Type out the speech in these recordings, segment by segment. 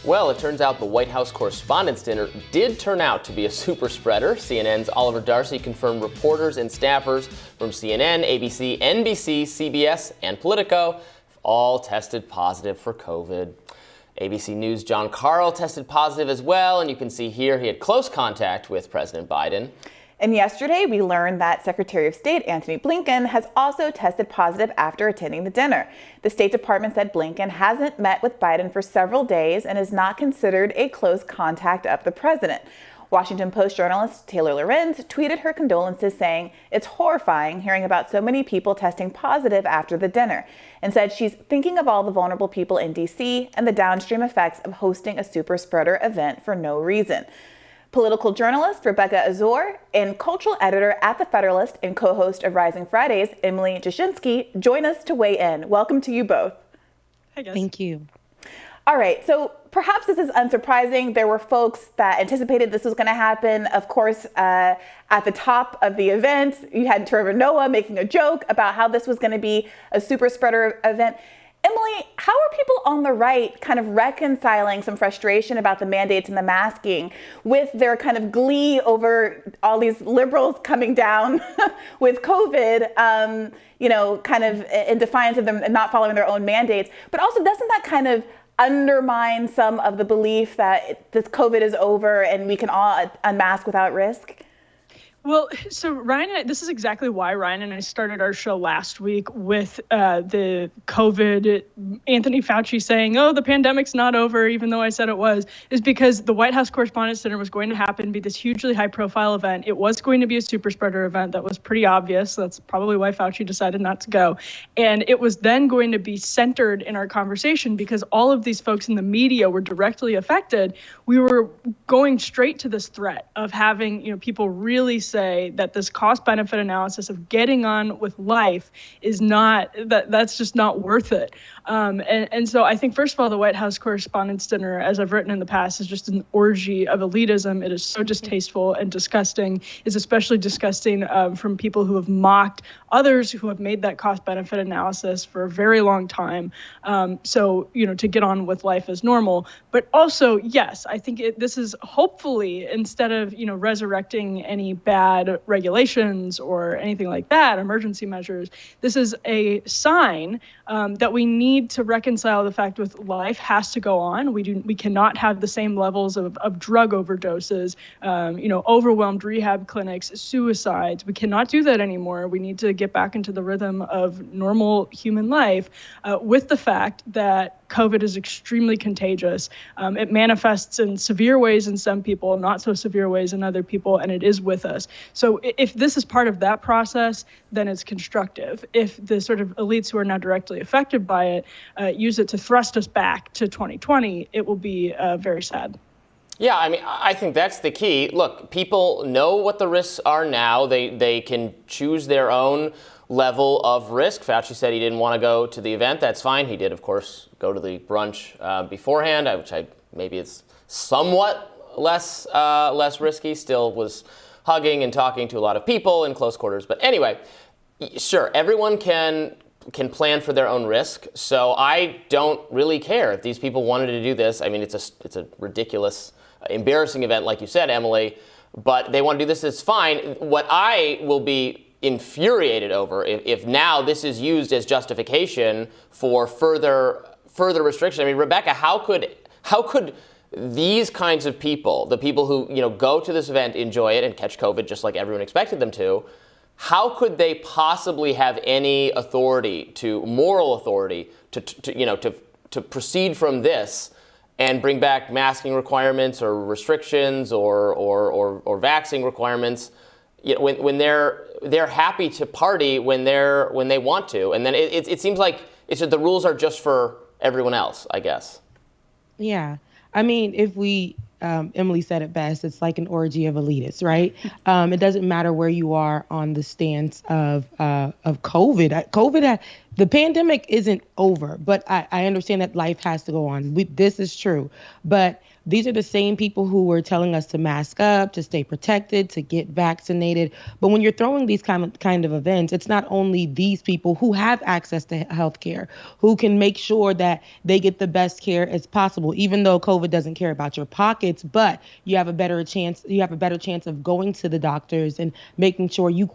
Well, it turns out the White House Correspondents Dinner did turn out to be a super spreader. CNN's Oliver Darcy confirmed reporters and staffers from CNN, ABC, NBC, CBS, and Politico all tested positive for COVID. ABC News' John Carl tested positive as well, and you can see here he had close contact with President Biden. And yesterday, we learned that Secretary of State Antony Blinken has also tested positive after attending the dinner. The State Department said Blinken hasn't met with Biden for several days and is not considered a close contact of the president. Washington Post journalist Taylor Lorenz tweeted her condolences, saying it's horrifying hearing about so many people testing positive after the dinner, and said she's thinking of all the vulnerable people in D.C. and the downstream effects of hosting a super spreader event for no reason. Political journalist Rebecca Azor and cultural editor at The Federalist and co-host of Rising Fridays, Emily Jashinsky, join us to weigh in. Welcome to you both. Hi, guys. Thank you. All right, so perhaps this is unsurprising. There were folks that anticipated this was going to happen. Of course, at the top of the event, you had Trevor Noah making a joke about how this was going to be a super spreader event. Emily, how are people on the right kind of reconciling some frustration about the mandates and the masking with their kind of glee over all these liberals coming down with COVID, kind of in defiance of them not following their own mandates? But also, doesn't that kind of undermine some of the belief that this COVID is over and we can all unmask without risk? Well, so Ryan, this is exactly why Ryan and I started our show last week with the COVID, Anthony Fauci saying, oh, the pandemic's not over, even though I said it was, is because the White House Correspondents Dinner was going to happen, be this hugely high profile event. It was going to be a super spreader event that was pretty obvious. That's probably why Fauci decided not to go. And it was then going to be centered in our conversation because all of these folks in the media were directly affected. We were going straight to this threat of having, people really say that this cost-benefit analysis of getting on with life is not, that's just not worth it. And so I think, first of all, the White House Correspondents' Dinner, as I've written in the past, is just an orgy of elitism. It is so distasteful and disgusting. It's especially disgusting from people who have mocked others who have made that cost-benefit analysis for a very long time. So, to get on with life as normal. But also, yes, I think this is hopefully, instead of, resurrecting any bad regulations or anything like that, emergency measures, this is a sign that we need to reconcile the fact with life has to go on. We cannot have the same levels of drug overdoses, overwhelmed rehab clinics, suicides. We cannot do that anymore. We need to get back into the rhythm of normal human life with the fact that COVID is extremely contagious. It manifests in severe ways in some people, not so severe ways in other people, and it is with us. So if this is part of that process, then it's constructive. If the sort of elites who are now directly affected by it use it to thrust us back to 2020, it will be very sad. Yeah, I think that's the key. Look, people know what the risks are now. They can choose their own level of risk. Fauci said he didn't want to go to the event. That's fine. He did, of course, go to the brunch beforehand, which maybe it's somewhat less risky. Still was hugging and talking to a lot of people in close quarters. But anyway, sure, everyone can plan for their own risk. So I don't really care if these people wanted to do this. It's a ridiculous, embarrassing event, like you said, Emily. But they want to do this. It's fine. What I will be infuriated over if now this is used as justification for further restriction. Rebecca, how could these kinds of people, the people who go to this event, enjoy it, and catch COVID just like everyone expected them to, how could they possibly have any moral authority to proceed from this and bring back masking requirements or restrictions or vaccine requirements when they're happy to party when they want to, and then it seems like the rules are just for everyone else, I guess. Yeah, if we Emily said it best, it's like an orgy of elitists, right? It doesn't matter where you are on the stance of COVID. COVID the pandemic isn't over, but I understand that life has to go on. This is true. But these are the same people who were telling us to mask up, to stay protected, to get vaccinated. But when you're throwing these kind of events, it's not only these people who have access to health care, who can make sure that they get the best care as possible, even though COVID doesn't care about your pockets, but you have a better chance of going to the doctors and making sure you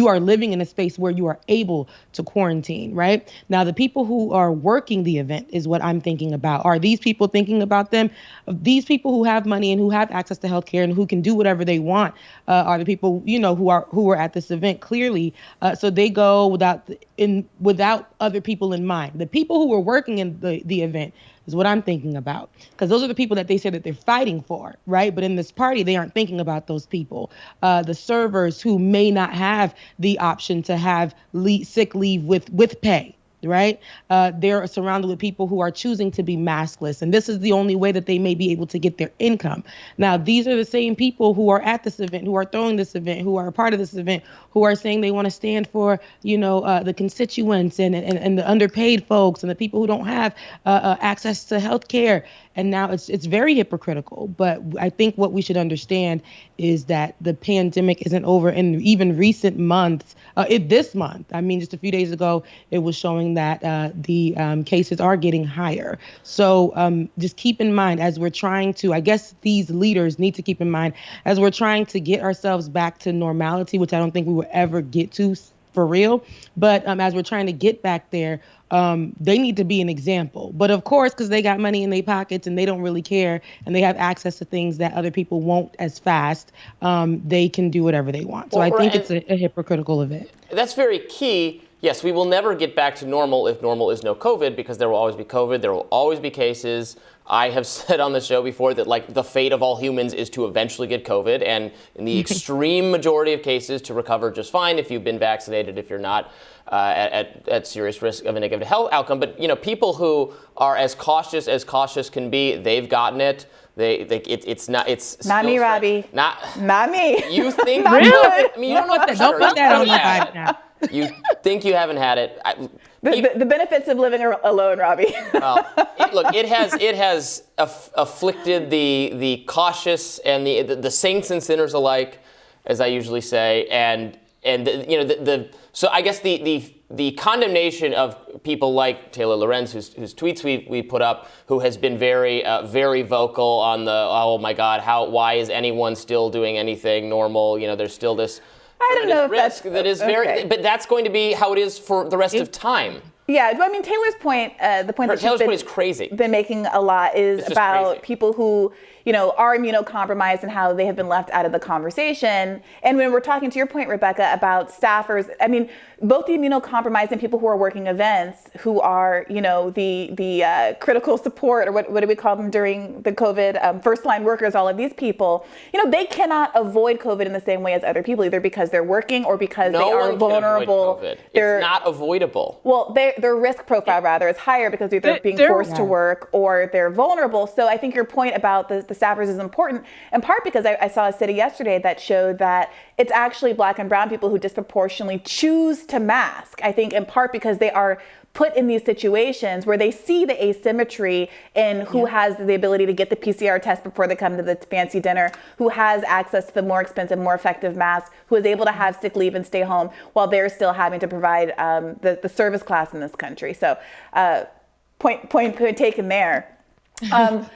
are living in a space where you are able to quarantine, right? Now, the people who are working the event is what I'm thinking about. Are these people thinking about them? These people who have money and who have access to healthcare and who can do whatever they want are the people, who are at this event clearly. So they go without other people in mind. The people who were working in the event is what I'm thinking about, because those are the people that they say that they're fighting for, right? But in this party, they aren't thinking about those people. The servers who may not have the option to have sick leave with pay. Right? They're surrounded with people who are choosing to be maskless. And this is the only way that they may be able to get their income. Now, these are the same people who are at this event, who are throwing this event, who are a part of this event, who are saying they want to stand for, the constituents and the underpaid folks and the people who don't have access to health care. And now it's very hypocritical. But I think what we should understand is that the pandemic isn't over. In even recent months, this month, just a few days ago, it was showing that the cases are getting higher. So just keep in mind, as we're trying to, I guess these leaders need to keep in mind, as we're trying to get ourselves back to normality, which I don't think we will ever get to for real. But as we're trying to get back there, they need to be an example. But of course, because they got money in their pockets and they don't really care and they have access to things that other people won't as fast, they can do whatever they want. So I think it's a hypocritical event. That's very key. Yes, we will never get back to normal if normal is no COVID, because there will always be COVID. There will always be cases. I have said on the show before that the fate of all humans is to eventually get COVID, and in the extreme majority of cases to recover just fine if you've been vaccinated, if you're not at serious risk of a negative health outcome. But people who are as cautious can be, they've gotten it. It's not me, Robbie. Not me. You think really? You don't know for sure. Don't put that on my vibe now. You think you haven't had it. The benefits of living alone, Robbie. Well, it has afflicted the cautious and the saints and sinners alike, as I usually say, and so I guess the condemnation of people like Taylor Lorenz, whose tweets we put up, who has been very very vocal on oh my God, why is anyone still doing anything normal? There's still this. I don't know if risk that's that is very, but that's going to be how it is for the rest of time. Yeah, Taylor's point, the point that Taylor's she's point is crazy. Been making a lot is about crazy. People who, are immunocompromised and how they have been left out of the conversation. And when we're talking to your point, Rebecca, about staffers, both the immunocompromised and people who are working events, who are, the critical support, or what do we call them during the COVID, first line workers, all of these people, they cannot avoid COVID in the same way as other people, either because they're working or because they are vulnerable. It's not avoidable. Well, their risk profile rather is higher because they're being forced to work or they're vulnerable. So I think your point about the staffers is important, in part because I saw a study yesterday that showed that it's actually Black and brown people who disproportionately choose to mask. I think in part because they are put in these situations where they see the asymmetry in who has the ability to get the PCR test before they come to the fancy dinner, who has access to the more expensive, more effective mask, who is able to have sick leave and stay home while they're still having to provide the service class in this country. So point taken there. Isn't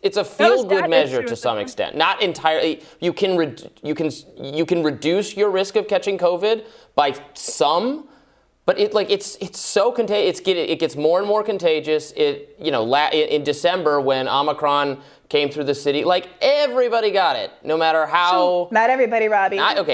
it a feel-good measure to some extent? Not entirely. You can reduce your risk of catching COVID by some, but it's so contagious. It gets more and more contagious. In December when Omicron came through the city, everybody got it, no matter how. Not everybody, Robbie. Not you.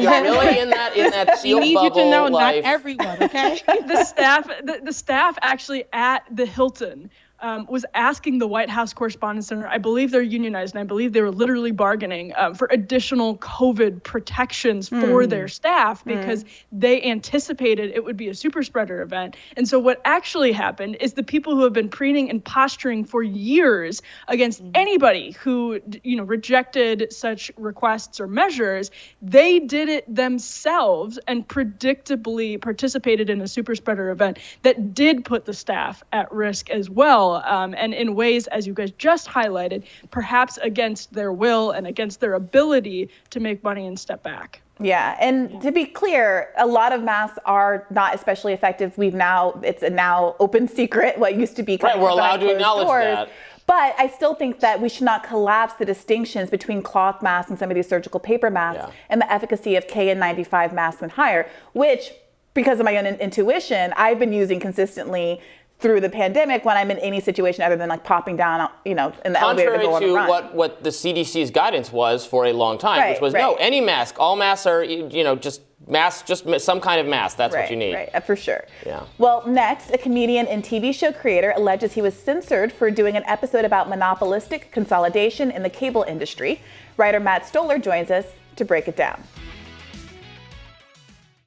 You're really in that sealed bubble. We need you to know, life. not everyone. Okay. The staff actually at the Hilton was asking the White House Correspondents Dinner, I believe they're unionized, and I believe they were literally bargaining for additional COVID protections for their staff because they anticipated it would be a super spreader event. And so what actually happened is the people who have been preening and posturing for years against anybody who, rejected such requests or measures, they did it themselves and predictably participated in a super spreader event that did put the staff at risk as well. And in ways, as you guys just highlighted, perhaps against their will and against their ability to make money and step back. Yeah, and to be clear, a lot of masks are not especially effective. It's a now open secret, what used to be kind right, of we're allowed to acknowledge doors. that. But I still think that we should not collapse the distinctions between cloth masks and some of these surgical paper masks and the efficacy of KN95 masks and higher, which, because of my own intuition, I've been using consistently through the pandemic when I'm in any situation other than like popping down, in the elevator to go on a run. Contrary to what the CDC's guidance was for a long time, which was no, any mask, all masks are, just masks, just some kind of mask. That's what you need. Right, for sure. Yeah. Well, next, a comedian and TV show creator alleges he was censored for doing an episode about monopolistic consolidation in the cable industry. Writer Matt Stoller joins us to break it down.